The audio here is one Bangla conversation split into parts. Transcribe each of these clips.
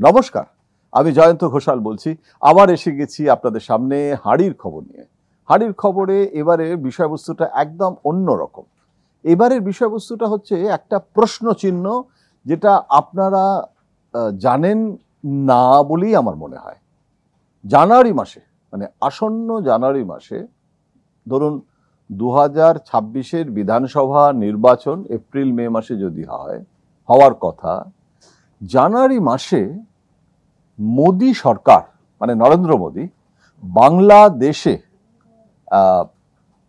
নমস্কার, আমি জয়ন্ত ঘোষাল বলছি। আবার এসে গেছি আপনাদের সামনে হাঁড়ির খবর নিয়ে। হাঁড়ির খবরে এবারের বিষয়বস্তুটা একদম অন্যরকম। এবারের বিষয়বস্তুটা হচ্ছে একটা প্রশ্ন চিহ্ন, যেটা আপনারা জানেন না বলেই আমার মনে হয়। জানুয়ারি মাসে, মানে আসন্ন জানুয়ারি মাসে, ধরুন 2026-এর বিধানসভা নির্বাচন এপ্রিল মে মাসে যদি হওয়ার কথা, জানুয়ারি মাসে মোদি সরকার মানে নরেন্দ্র মোদি বাংলাদেশে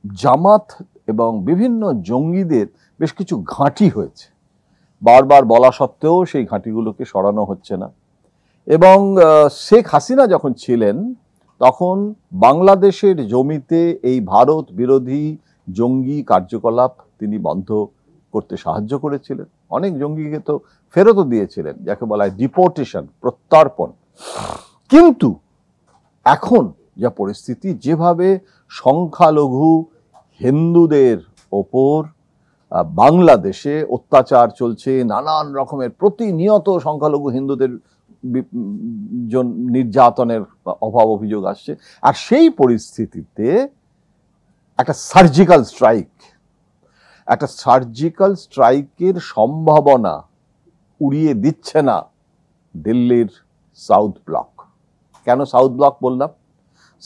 জামাত এবং বিভিন্ন জঙ্গিদের বেশ কিছু ঘাঁটি হয়েছে। বারবার বলা সত্ত্বেও সেই ঘাঁটিগুলোকে সরানো হচ্ছে না। এবং শেখ হাসিনা যখন ছিলেন তখন বাংলাদেশের জমিতে এই ভারত বিরোধী জঙ্গি কার্যকলাপ তিনি বন্ধ করতে সাহায্য করেছিলেন। অনেক জঙ্গিকে তো ফেরতও দিয়েছিলেন, যাকে বলা হয় ডিপোর্টেশন, প্রত্যর্পণ। কিন্তু এখন যা পরিস্থিতি, যেভাবে সংখ্যালঘু হিন্দুদের ওপর বাংলাদেশে অত্যাচার চলছে, নানান রকমের প্রতিনিয়ত সংখ্যালঘু হিন্দুদের নির্যাতনের অভাব অভিযোগ আসছে, আর সেই পরিস্থিতিতে একটা সার্জিক্যাল স্ট্রাইকের সম্ভাবনা উড়িয়ে দিচ্ছে না দিল্লির সাউথ ব্লক। কেন সাউথ ব্লক বললাম?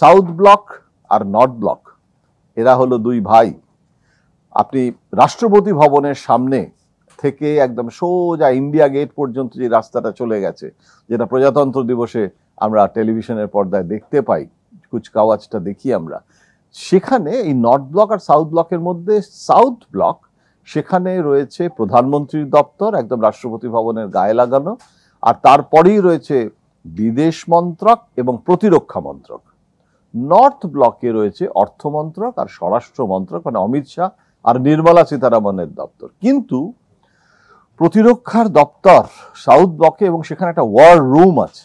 সাউথ ব্লক আর নর্থ ব্লক এরা হলো দুই ভাই। আপনি রাষ্ট্রপতি ভবনের সামনে থেকে একদম সোজা ইন্ডিয়া গেট পর্যন্ত যে রাস্তাটা চলে গেছে, যেটা প্রজাতন্ত্র দিবসে আমরা টেলিভিশনের পর্দায় দেখতে পাই, কুচকাওয়াজটা দেখি আমরা, সেখানে এই নর্থ ব্লক আর সাউথ ব্লকের মধ্যে সাউথ ব্লক, সেখানে রয়েছে প্রধানমন্ত্রীর দপ্তর একদম রাষ্ট্রপতি ভবনের গায়ে লাগানো, আর তারপরেই রয়েছে বিদেশ মন্ত্রক এবং প্রতিরক্ষা মন্ত্রক। নর্থ ব্লকে রয়েছে অর্থ মন্ত্রক আর স্বরাষ্ট্র মন্ত্রক, মানে অমিত শাহ আর নির্মলা সীতারামনের দপ্তর। কিন্তু প্রতিরক্ষার দপ্তর সাউথ ব্লকে, এবং সেখানে একটা ওয়ার রুম আছে,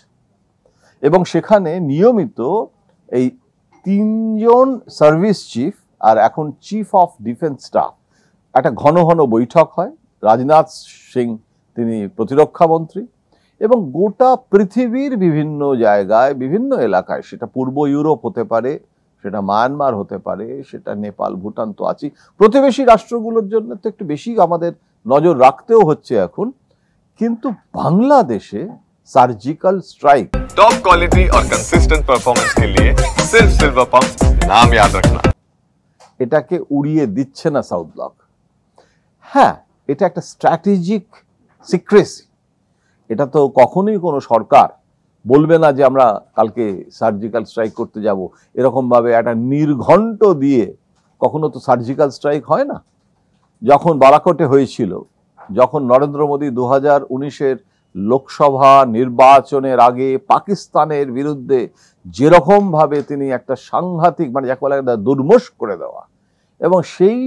এবং সেখানে নিয়মিত এই 3জন সার্ভিস চিফ আর এখন চিফ অফ ডিফেন্স স্টাফ একটা ঘন ঘন বৈঠক হয়। রাজনাথ সিং তিনি প্রতিরক্ষা মন্ত্রী, এবং গোটা পৃথিবীর বিভিন্ন জায়গায় বিভিন্ন এলাকায়, সেটা পূর্ব ইউরোপ হতে পারে, সেটা মায়ানমার হতে পারে, সেটা নেপাল ভুটান তো আছেই, প্রতিবেশী রাষ্ট্রগুলোর জন্য তো একটু বেশি আমাদের নজর রাখতেও হচ্ছে এখন। কিন্তু বাংলাদেশে सर्जिकल स्ट्राइक, टॉप क्वालिटी और कंसिस्टेंट परफॉर्मेंस के लिए सिर्फ सिल्वर पंप, नाम याद रखना। এটাকে উড়িয়ে দিচ্ছে না সাউথ ব্লক। হ্যাঁ, এটা একটা স্ট্র্যাটেজিক সিক্রেসি। এটা তো কখনোই কোনো সরকার বলবে না যে আমরা কালকে সার্জিক্যাল স্ট্রাইক করতে যাব, এরকম ভাবে একটা নির্ঘণ্ট দিয়ে কখনো তো সার্জিক্যাল স্ট্রাইক হয় না। যখন বালাকোটে হয়েছিল, যখন নরেন্দ্র মোদী 2019-এর লোকসভা নির্বাচনের আগে পাকিস্তানের বিরুদ্ধে যেরকম ভাবে তিনি একটা সাংঘাতিক, মানে যাকে বলা হয় দুর্মুষ করে দেওয়া, এবং সেই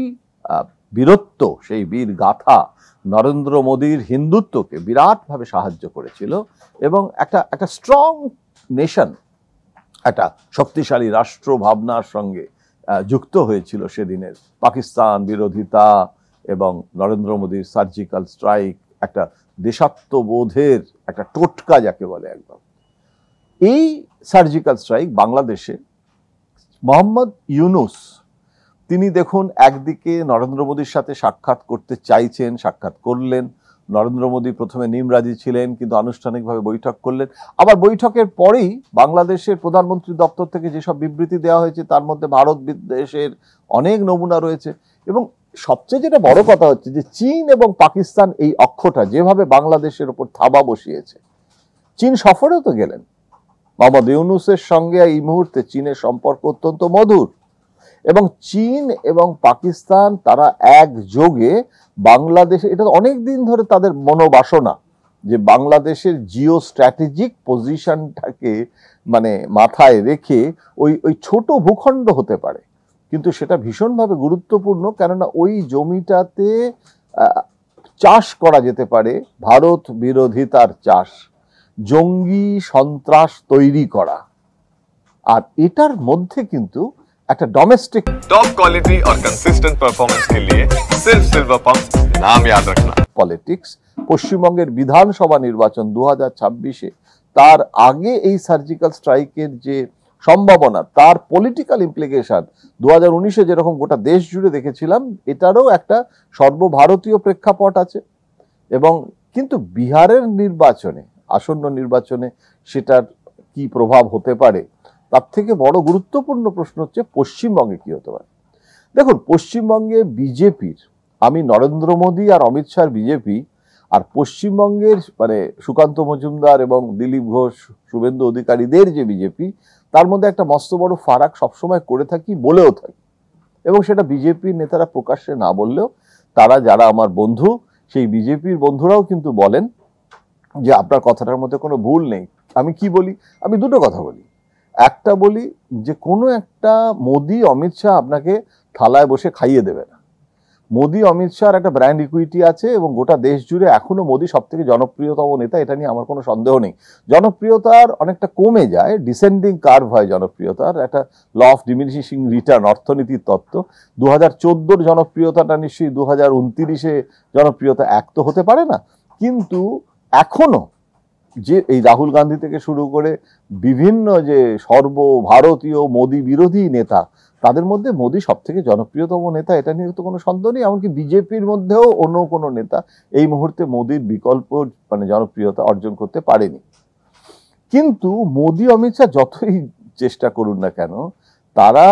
বীরত্ব, সেই বীর গাথা নরেন্দ্র মোদীর হিন্দুত্বকে বিরাটভাবে সাহায্য করেছিল, এবং একটা স্ট্রং নেশন, একটা শক্তিশালী রাষ্ট্র ভাবনার সঙ্গে যুক্ত হয়েছিল সেদিনের পাকিস্তান বিরোধিতা এবং নরেন্দ্র মোদীর সার্জিক্যাল স্ট্রাইক, একটা দেশাত্মবোধের একটা টোটকা যাকে বলে একদম। এই সার্জিক্যাল স্ট্রাইক বাংলাদেশে মোহাম্মদ ইউনুস, তিনি দেখুন একদিকে নরেন্দ্র মোদীর সাথে সাক্ষাৎ করতে চাইছেন, সাক্ষাৎ করলেন। নরেন্দ্র মোদী প্রথমে নিমরাজি ছিলেন, কিন্তু আনুষ্ঠানিকভাবে বৈঠক করলেন। আবার বৈঠকের পরেই বাংলাদেশের প্রধানমন্ত্রী দপ্তর থেকে যেসব বিবৃতি দেওয়া হয়েছে, তার মধ্যে ভারত বিদ্বেষের অনেক নমুনা রয়েছে। এবং সবচেয়ে যেটা বড় কথা হচ্ছে যে চীন এবং পাকিস্তান এই অক্ষটা যেভাবে বাংলাদেশের উপর থাবা বসিয়েছে। চীন সফরেও তো গেলেন, মোহাম্মদ ইউনুসের সঙ্গে এই মুহূর্তে চীনের সম্পর্ক অত্যন্ত মধুর, এবং চীন এবং পাকিস্তান তারা একযোগে বাংলাদেশে, এটা অনেক দিন ধরে তাদের মনোবাসনা যে বাংলাদেশের জিও স্ট্র্যাটেজিক পজিশনটাকে মানে মাথায় রেখে ওই ছোট ভূখণ্ড হতে পারে, কিন্তু সেটা ভীষণভাবে গুরুত্বপূর্ণ, কেননা ওই জমিটাতে চাষ করা যেতে পারে, ভারত বিরোধিতার চাষ, জঙ্গি সন্ত্রাস তৈরি করা, আর এটার মধ্যে কিন্তু একটা ডোমেস্টিক टॉप क्वालिटी और कंसिस्टेंट परफॉर्मेंस के लिए सिर्फ सिल्वर पंप, नाम याद रखना। পলিটিক্স। পশ্চিমবঙ্গের বিধানসভা নির্বাচন 2026-এ তার আগে এই সার্জিক্যাল স্ট্রাইকের যে সম্ভাবনা, তার পলিটিক্যাল ইমপ্লিকেশন 2019-এ যেরকম গোটা দেশ জুড়ে দেখেছিলাম, এটারও একটা সর্বভারতীয় প্রেক্ষাপট আছে। এবং কিন্তু বিহারের নির্বাচনে, আসন্ন নির্বাচনে সেটার কি প্রভাব হতে পারে, তার থেকে বড় গুরুত্বপূর্ণ প্রশ্ন হচ্ছে পশ্চিমবঙ্গে কি হতে পারে। দেখুন, পশ্চিমবঙ্গে বিজেপির, আমি নরেন্দ্র মোদী আর অমিত শাহর বিজেপি আর পশ্চিমবঙ্গের মানে সুকান্ত মজুমদার এবং দিলীপ ঘোষ, শুভেন্দু অধিকারীদের যে বিজেপি, তার মধ্যে একটা মস্ত বড় ফারাক সবসময় করে থাকি, বলেও থাকি। এবং সেটা বিজেপির নেতারা প্রকাশ্যে না বললেও তারা যারা আমার বন্ধু, সেই বিজেপির বন্ধুরাও কিন্তু বলেন যে আপনার কথাটার মধ্যে কোনো ভুল নেই। আমি কি বলি? আমি দুটো কথা বলি। একটা বলি যে কোনো একটা মোদি অমিত শাহ আপনাকে থালায় বসে খাইয়ে দেবে না। মোদি অমিত শাহর একটা ব্র্যান্ড ইকুইটি আছে এবং গোটা দেশ জুড়ে এখনো মোদি সব থেকে জনপ্রিয়তম নেতা, এটা নিয়ে আমার কোনো সন্দেহ নেই। জনপ্রিয়তার অনেকটা কমে যায়, ডিসেন্ডিং কার্ভ হয় জনপ্রিয়তার, একটা ল অফ ডিমিনিশিং রিটার্ন, অর্থনীতির তত্ত্ব। 2014-র জনপ্রিয়তাটা নিশ্চয়ই 2029-এ জনপ্রিয়তা এক তো হতে পারে না, কিন্তু এখনো যে এই রাহুল গান্ধী থেকে শুরু করে বিভিন্ন যে সর্বভারতীয় মোদি বিরোধী নেতা, তাদের মধ্যে মোদি সব থেকে জনপ্রিয়তম নেতা, এটা নিয়ে তো কোনো সন্দেহ নেই। এমনকি বিজেপির মধ্যেও অন্য কোনো নেতা এই মুহূর্তে মোদির বিকল্প মানে জনপ্রিয়তা অর্জন করতে পারেনি। কিন্তু মোদি অমিত শাহ যতই চেষ্টা করুন না কেন, তারা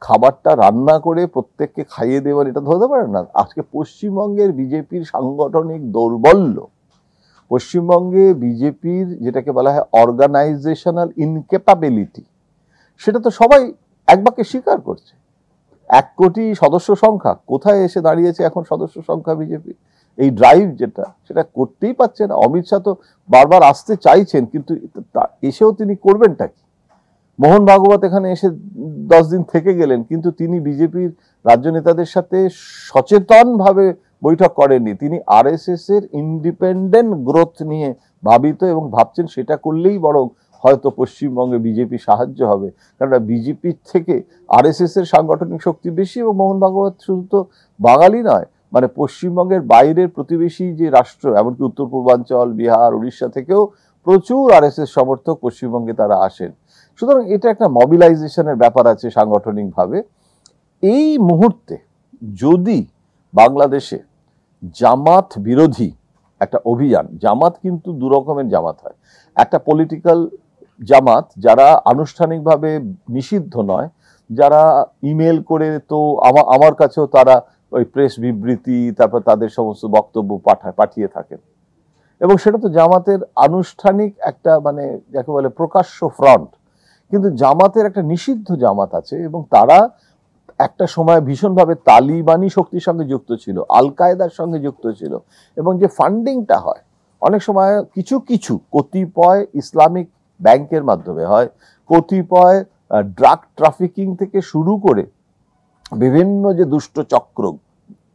খাবারটা রান্না করে প্রত্যেককে খাইয়ে দেওয়ার এটা ধরতে পারে না। আজকে পশ্চিমবঙ্গের বিজেপির সাংগঠনিক দৌর্বল্য, পশ্চিমবঙ্গে বিজেপির যেটাকে বলা হয় অর্গানাইজেশনাল ইনক্যাপাবিলিটি, সেটা তো সবাই এক বাক্যে স্বীকার করছে। 1 কোটি সদস্য সংখ্যা, কোথায় এসে দাঁড়িয়েছে এখন সদস্য সংখ্যা বিজেপি? এই ড্রাইভ যেটা, সেটা করতেই পারছে না। অমিত শাহ তো বারবার আসতে চাইছেন, কিন্তু এসেও তিনি করবেনটা কি? মোহন ভাগবত এখানে এসে 10 দিন থেকে গেলেন, কিন্তু তিনি বিজেপির রাজ্য নেতাদের সাথে সচেতনভাবে বৈঠক করেননি। তিনি আরএসএস এর ইন্ডিপেন্ডেন্ট গ্রোথ নিয়ে ভাবিত এবং ভাবছেন সেটা করলেই বরং হয়তো পশ্চিমবঙ্গে বিজেপি সাহায্য হবে। কারণ বিজেপির থেকে আরএসএস এর সাংগঠনিক শক্তি বেশি, এবং মোহন ভাগবত শুধু তো বাঙালি নয়, মানে পশ্চিমবঙ্গের বাইরের প্রতিবেশী যে রাষ্ট্র, এমনকি উত্তর পূর্বাঞ্চল, বিহার, উড়িষ্যা থেকেও প্রচুর আরএসএস সমর্থক পশ্চিমবঙ্গে তারা আসেন। সুতরাং এটা একটা মোবিলাইজেশনের ব্যাপার আছে সাংগঠনিকভাবে। এই মুহূর্তে যদি বাংলাদেশে জামাত বিরোধী একটা অভিযান, জামাত কিন্তু দু রকমের জামাত হয়। একটা পলিটিক্যাল জামাত যারা আনুষ্ঠানিকভাবে নিষিদ্ধ নয়, যারা ইমেল করে, তো আমার কাছেও তারা ওই প্রেস বিবৃতি, তারপর তাদের সমস্ত বক্তব্য পাঠিয়ে থাকেন, এবং সেটা তো জামাতের আনুষ্ঠানিক একটা মানে যাকে বলে প্রকাশ্য ফ্রন্ট। কিন্তু জামাতের একটা নিষিদ্ধ জামাত আছে, এবং তারা একটা সময় ভীষণভাবে তালিবানি শক্তির সঙ্গে যুক্ত ছিল, আল কায়দার সঙ্গে যুক্ত ছিল, এবং যে ফান্ডিংটা হয় অনেক সময় কিছু কিছু কতিপয় ইসলামিক ব্যাংকের মাধ্যমে হয়, কতিপয় ড্রাগ ট্রাফিকিং থেকে শুরু করে বিভিন্ন যে দুষ্ট চক্র,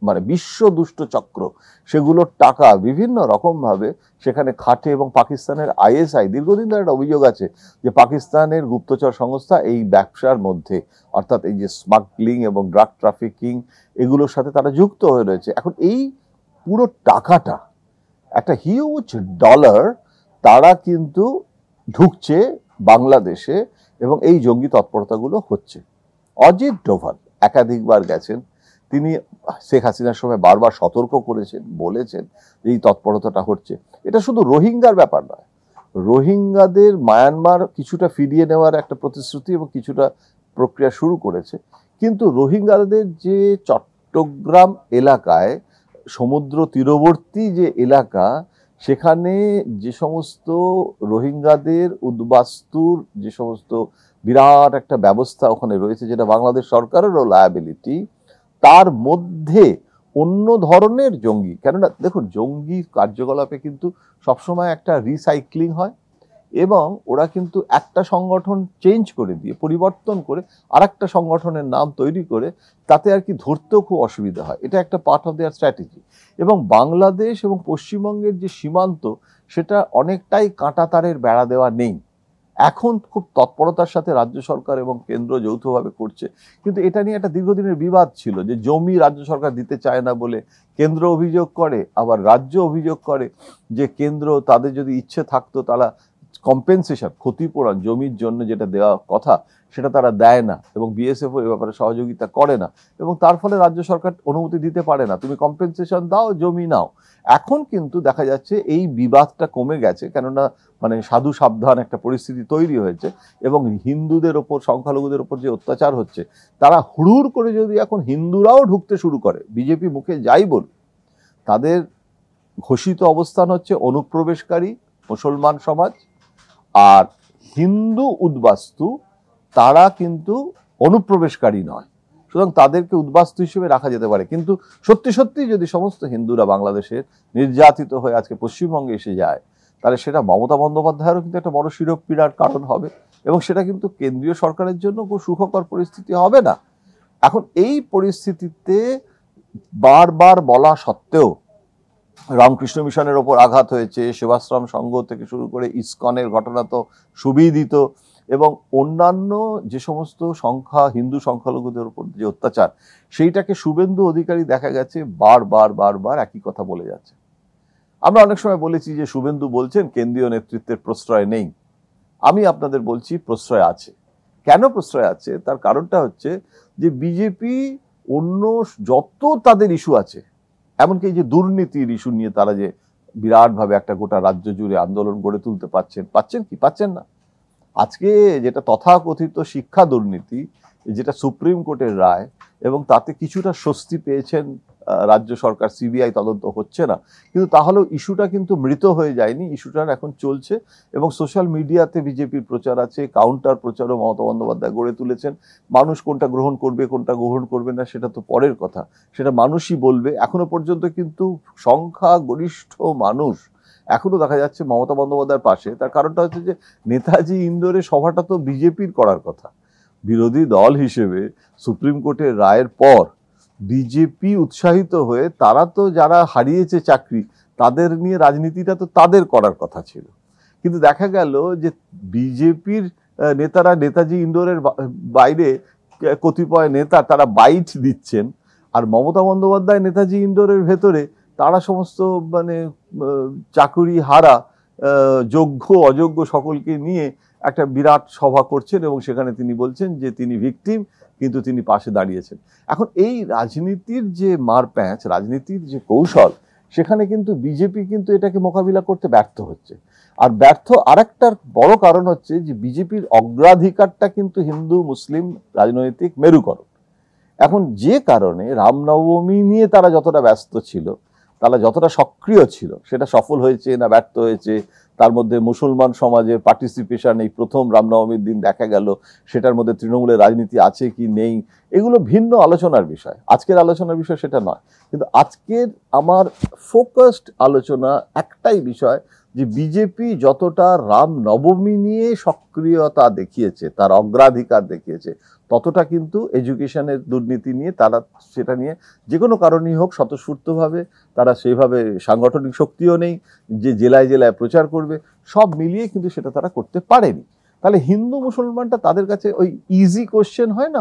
মানে বিশ্ব দুষ্ট চক্র, সেগুলোর টাকা বিভিন্ন রকমভাবে সেখানে খাটে। এবং পাকিস্তানের আইএসআই, দীর্ঘদিন ধরে একটা অভিযোগ আছে যে পাকিস্তানের গুপ্তচর সংস্থা এই ব্যবসার মধ্যে, অর্থাৎ এই যে স্মাগলিং এবং ড্রাগ ট্রাফিকিং, এগুলোর সাথে তারা যুক্ত হয়ে রয়েছে। এখন এই পুরো টাকাটা একটা হিউজ ডলার তারা কিন্তু ঢুকছে বাংলাদেশে, এবং এই জঙ্গি তৎপরতাগুলো হচ্ছে। অজিত ডোভাল একাধিকবার গেছেন, তিনি শেখ হাসিনার সময় বারবার সতর্ক করেছেন, বলেছেন এই তৎপরতাটা হচ্ছে। এটা শুধু রোহিঙ্গার ব্যাপার নয়, রোহিঙ্গাদের মায়ানমার কিছুটা ফিরিয়ে নেওয়ার একটা প্রতিশ্রুতি এবং কিছুটা প্রক্রিয়া শুরু করেছে, কিন্তু রোহিঙ্গাদের যে চট্টগ্রাম এলাকায় সমুদ্র তীরবর্তী যে এলাকা, সেখানে যে সমস্ত রোহিঙ্গাদের উদ্বাস্তুর যে সমস্ত বিরাট একটা ব্যবস্থা ওখানে রয়েছে, যেটা বাংলাদেশ সরকারেরও লায়াবিলিটি, তার মধ্যে অন্য ধরনের জঙ্গি, কেননা দেখুন জঙ্গি কার্যকলাপে কিন্তু সবসময় একটা রিসাইক্লিং হয়, এবং ওরা কিন্তু একটা সংগঠন চেঞ্জ করে দিয়ে, পরিবর্তন করে আরেকটা সংগঠনের নাম তৈরি করে, তাতে আর কি ধরতেও খুব অসুবিধা হয়। এটা একটা পার্ট অফ দেয়ার স্ট্র্যাটেজি। এবং বাংলাদেশ এবং পশ্চিমবঙ্গের যে সীমান্ত, সেটা অনেকটাই কাঁটাতারের বেড়া দেওয়া নেই। এখন খুব তৎপরতার সাথে রাজ্য সরকার এবং কেন্দ্র যৌথভাবে করছে, কিন্তু এটা নিয়ে একটা দীর্ঘদিনের বিবাদ ছিল যে জমি রাজ্য সরকার দিতে চায় না বলে কেন্দ্র অভিযোগ করে, আবার রাজ্য অভিযোগ করে যে কেন্দ্র তাদের যদি ইচ্ছে থাকতো তারা কম্পেনসেশন, ক্ষতিপূরণ জমির জন্য যেটা দেওয়া কথা সেটা তারা দেয় না, এবং বিএসএফ এ ব্যাপারে সহযোগিতা করে না, এবং তার ফলে রাজ্য সরকার অনুমতি দিতে পারে না। তুমি কম্পেনসেশন দাও, জমি নাও। এখন কিন্তু দেখা যাচ্ছে এই বিবাদটা কমে গেছে, কেননা মানে সাধু সাবধান একটা পরিস্থিতি তৈরি হয়েছে, এবং হিন্দুদের ওপর, সংখ্যালঘুদের ওপর যে অত্যাচার হচ্ছে, তারা হুড়ুড় করে যদি এখন হিন্দুরাও ঢুকতে শুরু করে, বিজেপি মুখে যাই বল, তাদের ঘোষিত অবস্থান হচ্ছে অনুপ্রবেশকারী মুসলমান সমাজ আর হিন্দু উদ্বাস্তু, তারা কিন্তু অনুপ্রবেশকারী নয়, সুতরাং তাদেরকে উদ্বাস্তু হিসেবে রাখা যেতে পারে। কিন্তু সত্যি সত্যি যদি সমস্ত হিন্দুরা বাংলাদেশের নির্যাতিত হয়ে আজকে পশ্চিমবঙ্গে এসে যায়, তাহলে সেটা মমতা বন্দ্যোপাধ্যায়েরও কিন্তু একটা বড় শিরোপীড়ার কারণ হবে, এবং সেটা কিন্তু কেন্দ্রীয় সরকারের জন্য খুব সুখকর পরিস্থিতি হবে না। এখন এই পরিস্থিতিতে বারবার বলা সত্ত্বেও রামকৃষ্ণ মিশনের ওপর আঘাত হয়েছে, সেবাশ্রম সংঘ থেকে শুরু করে ইসকনের ঘটনা তো সুবিদিত, এবং অন্যান্য যে সমস্ত হিন্দু সংখ্যালঘুদের উপর যে অত্যাচার, সেইটাকে শুভেন্দু অধিকারী দেখা গেছে বারবার একই কথা বলে যাচ্ছে। আমরা অনেক সময় বলেছি যে শুভেন্দু বলছেন কেন্দ্রীয় নেতৃত্বের প্রশ্রয় নেই। আমি আপনাদের বলছি প্রশ্রয় আছে। কেন প্রশ্রয় আছে? তার কারণটা হচ্ছে যে বিজেপি অন্য যত তাদের ইস্যু আছে, এমনকি এই যে দুর্নীতির ইস্যু নিয়ে তারা যে বিরাটভাবে একটা গোটা রাজ্য জুড়ে আন্দোলন গড়ে তুলতে পাচ্ছেন না। আজকে যেটা তথাকথিত শিক্ষা দুর্নীতি, যেটা সুপ্রিম কোর্টের রায়, এবং তাতে কিছুটা স্বস্তি পেয়েছেন রাজ্য সরকার, সিবিআই তদন্ত হচ্ছে না, কিন্তু তাহলেও ইস্যুটা কিন্তু মৃত হয়ে যায়নি, ইস্যুটার এখন চলছে, এবং সোশ্যাল মিডিয়াতে বিজেপির প্রচার আছে, কাউন্টার প্রচারও মমতা বন্দ্যোপাধ্যায় গড়ে তুলেছেন। মানুষ কোনটা গ্রহণ করবে, কোনটা গ্রহণ করবে না, সেটা তো পরের কথা, সেটা মানুষই বলবে। এখনো পর্যন্ত কিন্তু সংখ্যাগরিষ্ঠ মানুষ এখনো দেখা যাচ্ছে মমতা বন্দ্যোপাধ্যায়ের পাশে। তার কারণটা হচ্ছে যে নেতাজি ইন্দোরে সভাটা তো বিজেপির করার কথা। বিরোধী দল হিসেবে সুপ্রিম কোর্টের রায়ের পর বিজেপি উৎসাহিত হয়ে, তারা তো যারা হারিয়েছে চাকরি তাদের নিয়ে রাজনীতিটা তো তাদের করার কথা ছিল, কিন্তু দেখা গেল যে বিজেপির নেতারা নেতাজি ইন্দোরের বাইরে কতিপয় নেতা তারা বাইট দিচ্ছেন, আর মমতা বন্দ্যোপাধ্যায় নেতাজি ইন্দোরের ভেতরে তারা সমস্ত মানে চাকুরি হারা যোগ্য অযোগ্য সকলকে নিয়ে একটা বিরাট সভা করছেন, এবং সেখানে তিনি বলছেন যে তিনি ভিকটিম, কিন্তু তিনি পাশে দাঁড়িয়েছেন। এখন এই রাজনীতির যে মারপ্যাঁচ, রাজনীতির যে কৌশল, সেখানে কিন্তু বিজেপি কিন্তু এটাকে মোকাবিলা করতে ব্যর্থ হচ্ছে। আর আরেকটার বড় কারণ হচ্ছে যে বিজেপির অগ্রাধিকারটা কিন্তু হিন্দু মুসলিম রাজনৈতিক মেরুকরণ। এখন যে কারণে রামনবমী নিয়ে তারা যতটা ব্যস্ত ছিল, তারা যতটা সক্রিয় ছিল, সেটা সফল হয়েছে না ব্যর্থ হয়েছে, তার মধ্যে মুসলমান সমাজের পার্টিসিপেশন এই প্রথম রামনবমীর দিন দেখা গেল, সেটার মধ্যে তৃণমূলের রাজনীতি আছে কি নেই, এগুলো ভিন্ন আলোচনার বিষয়। আজকের আলোচনার বিষয় সেটা নয়, কিন্তু আজকের আমার ফোকাসড আলোচনা একটাই বিষয়, যে বিজেপি যতটা রামনবমী নিয়ে সক্রিয়তা দেখিয়েছে, তার অগ্রাধিকার দেখিয়েছে, ততটা কিন্তু এডুকেশনের দুর্নীতি নিয়ে তারা সেটা নিয়ে যে কোনো কারণেই হোক স্বতঃস্ফূর্তভাবে তারা সেইভাবে সাংগঠনিক শক্তিও নেই যে জেলায় জেলায় প্রচার করবে, সব মিলিয়ে কিন্তু সেটা তারা করতে পারেনি। তাহলে হিন্দু মুসলমানটা তাদের কাছে ওই ইজি কোশ্চেন হয় না,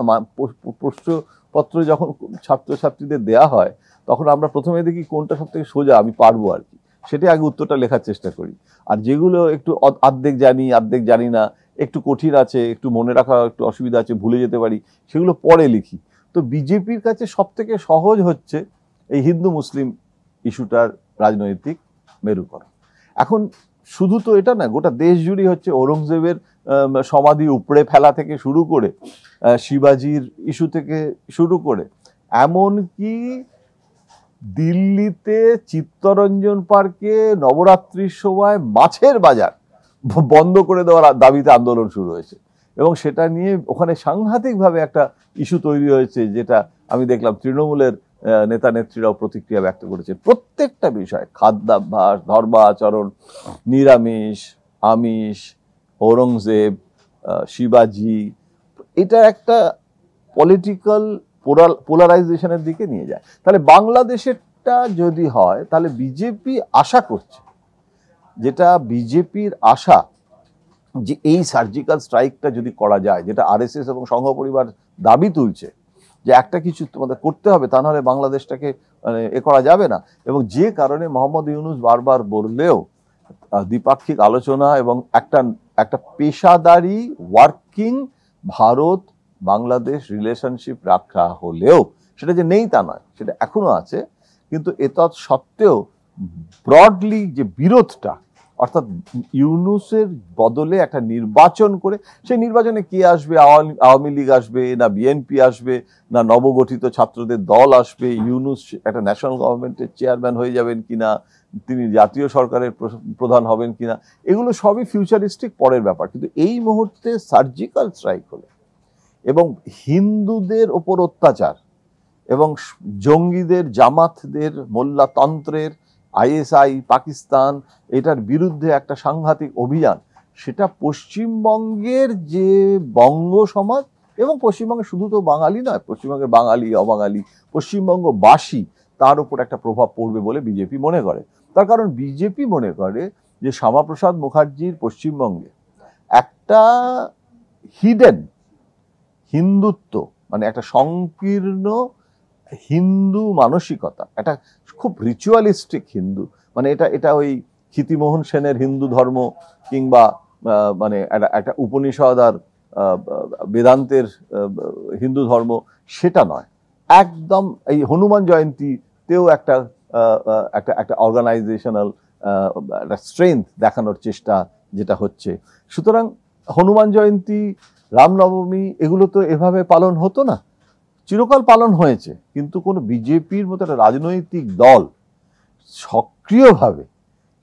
প্রশ্নপত্র যখন ছাত্রছাত্রীদের দেয়া হয়, তখন আমরা প্রথমে দেখি কোনটা সব থেকে সোজা, আমি পারবো আর কি, সেটাই আগে উত্তরটা লেখার চেষ্টা করি। আর যেগুলো একটু অর্ধেক জানি না, একটু কঠিন আছে, একটু মনে রাখা একটু অসুবিধা আছে, ভুলে যেতে পারি, সেগুলো পরে লিখি। তো বিজেপির কাছে সব থেকে সহজ হচ্ছে এই হিন্দু মুসলিম ইস্যুটার রাজনৈতিক মেরুকরণ। এখন শুধু তো এটা না, গোটা দেশ জুড়ে হচ্ছে ঔরঙ্গজেবের সমাধি উপড়ে ফেলা থেকে শুরু করে, শিবাজির ইস্যু থেকে শুরু করে, এমনকি দিল্লিতে চিত্তরঞ্জন পার্কে নবরাত্রির সময় মাছের বাজার বন্ধ করে দেওয়ার দাবিতে আন্দোলন শুরু হয়েছে, এবং সেটা নিয়ে ওখানে সাংঘাতিকভাবে একটা ইস্যু তৈরি হয়েছে, যেটা আমি দেখলাম তৃণমূলের নেতা নেত্রীরাও প্রতিক্রিয়া ব্যক্ত করেছেন। প্রত্যেকটা বিষয়, খাদ্যাভ্যাস, ধর্মাচরণ, নিরামিষ, আমিষ, ঔরঙ্গজেব, শিবাজি, এটা একটা পলিটিক্যাল পোলারাইজেশনের দিকে নিয়ে যায়। তাহলে বাংলাদেশেরটা যদি হয়, তাহলে বিজেপি আশা করছে, যেটা বিজেপির আশা, যে এই সার্জিক্যাল স্ট্রাইকটা যদি করা যায়, যেটা আরএসএস এবং সংঘ পরিবার দাবি তুলছে, যে একটা কিছু তোমাদের করতে হবে, তা নাহলে বাংলাদেশটাকে করা যাবে না। এবং যে কারণে মোহাম্মদ ইউনূস বারবার বললেও দ্বিপাক্ষিক আলোচনা এবং একটা পেশাদারি ওয়ার্কিং ভারত বাংলাদেশ রিলেশনশিপ রাখা হলেও, সেটা যে নেই তা নয়, সেটা এখনো আছে, কিন্তু এতৎ সত্ত্বেও ব্রডলি যে বিরোধটা, অর্থাৎ ইউনূসের বদলে একটা নির্বাচন করে, সেই নির্বাচনে কে আসবে, আওয়ামী লীগ আসবে না বিএনপি আসবে না নবগঠিত ছাত্রদের দল আসবে, ইউনূস একটা ন্যাশনাল গভর্নমেন্টের চেয়ারম্যান হয়ে যাবেন কিনা, তিনি জাতীয় সরকারের প্রধান হবেন কিনা, এগুলো সবই ফিউচারিস্টিক পরের ব্যাপার। কিন্তু এই মুহূর্তে সার্জিক্যাল স্ট্রাইক হলে এবং হিন্দুদের ওপর অত্যাচার এবং জঙ্গিদের, জামাতদের, মোল্লাতন্ত্রের, আইএসআই, পাকিস্তান, এটার বিরুদ্ধে একটা সাংঘাতিক অভিযান, সেটা পশ্চিমবঙ্গের যে বঙ্গ সমাজ এবং পশ্চিমবঙ্গে শুধু তো বাঙালি নয়, পশ্চিমবঙ্গের বাঙালি অবাঙালি পশ্চিমবঙ্গবাসী, তার উপর একটা প্রভাব পড়বে বলে বিজেপি মনে করে। তার কারণ বিজেপি মনে করে যে শ্যামাপ্রসাদ মুখার্জির পশ্চিমবঙ্গে একটা হিডেন হিন্দুত্ব, মানে একটা সংকীর্ণ হিন্দু মানসিকতা, একটা খুব রিচুয়ালিস্টিক হিন্দু, মানে এটা ওই ক্ষিতিমোহন সেনের হিন্দু ধর্ম কিংবা মানে একটা উপনিষদ আর বেদান্তের হিন্দু ধর্ম, সেটা নয়। একদম এই হনুমান জয়ন্তীতেও একটা অর্গানাইজেশনাল একটা স্ট্রেংথ দেখানোর চেষ্টা যেটা হচ্ছে। সুতরাং হনুমান জয়ন্তী, রামনবমী, এগুলো তো এভাবে পালন হতো না, চিরকাল পালন হয়েছে, কিন্তু কোনো বিজেপির মতো একটা রাজনৈতিক দল সক্রিয়ভাবে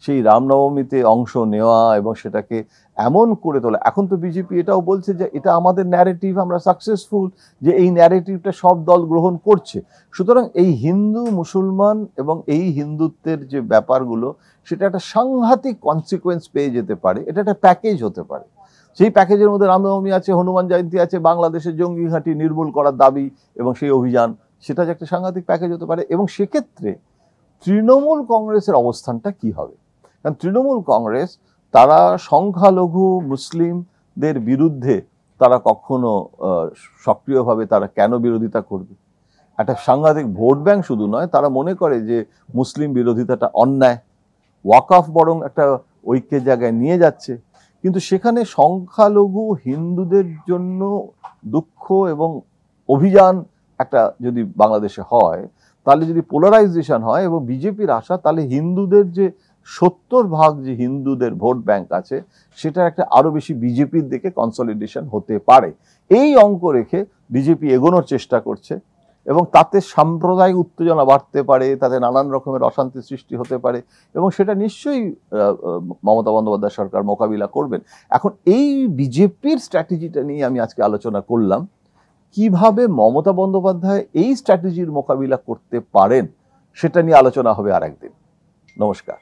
সেই রামনবমীতে অংশ নেওয়া এবং সেটাকে এমন করে তোলা, এখন তো বিজেপি এটাও বলছে যে এটা আমাদের ন্যারেটিভ, আমরা সাকসেসফুল, যে এই ন্যারেটিভটা সব দল গ্রহণ করছে। সুতরাং এই হিন্দু মুসলমান এবং এই হিন্দুত্বের যে ব্যাপারগুলো, সেটা একটা সাংঘাতিক কনসিকুয়েন্স পেয়ে যেতে পারে, এটা একটা প্যাকেজ হতে পারে। সেই প্যাকেজের মধ্যে রামনবমী আছে, হনুমান জয়ন্তী আছে, বাংলাদেশের জঙ্গি ঘাঁটি নির্মূল করার দাবি এবং সেই অভিযান, সেটা যে একটা সাংঘাতিক প্যাকেজ হতে পারে। এবং সেক্ষেত্রে তৃণমূল কংগ্রেসের অবস্থানটা কি হবে? কারণ তৃণমূল কংগ্রেস, তারা সংখ্যালঘু মুসলিমদের বিরুদ্ধে তারা কখনো সক্রিয়ভাবে তারা কেন বিরোধিতা করবে? একটা সাংঘাতিক ভোট ব্যাংক শুধু নয়, তারা মনে করে যে মুসলিম বিরোধিতাটা অন্যায়, ওয়াকফ বরং একটা ঐক্যের জায়গায় নিয়ে যাচ্ছে। কিন্তু সেখানে সংখ্যালঘু হিন্দুদের জন্য দুঃখ এবং অভিযান একটা যদি বাংলাদেশে হয়, তাহলে যদি পোলারাইজেশন হয় এবং বিজেপির আশা, তাহলে হিন্দুদের যে 70% যে হিন্দুদের ভোট ব্যাংক আছে, সেটা একটা আরো বেশি বিজেপির দিকে কনসলিডেশন হতে পারে। এই অঙ্ক রেখে বিজেপি এগোনোর চেষ্টা করছে এবং তাতে সাম্প্রদায়িক উত্তেজনা বাড়তে পারে, তাতে নানান রকমের অশান্তি সৃষ্টি হতে পারে এবং সেটা নিশ্চয়ই মমতা বন্দ্যোপাধ্যায় সরকার মোকাবিলা করবেন। এখন এই বিজেপির স্ট্র্যাটেজিটা নিয়ে আমি আজকে আলোচনা করলাম, কিভাবে মমতা বন্দ্যোপাধ্যায় এই স্ট্র্যাটেজির মোকাবিলা করতে পারেন, সেটা নিয়ে আলোচনা হবে আর একদিন। নমস্কার।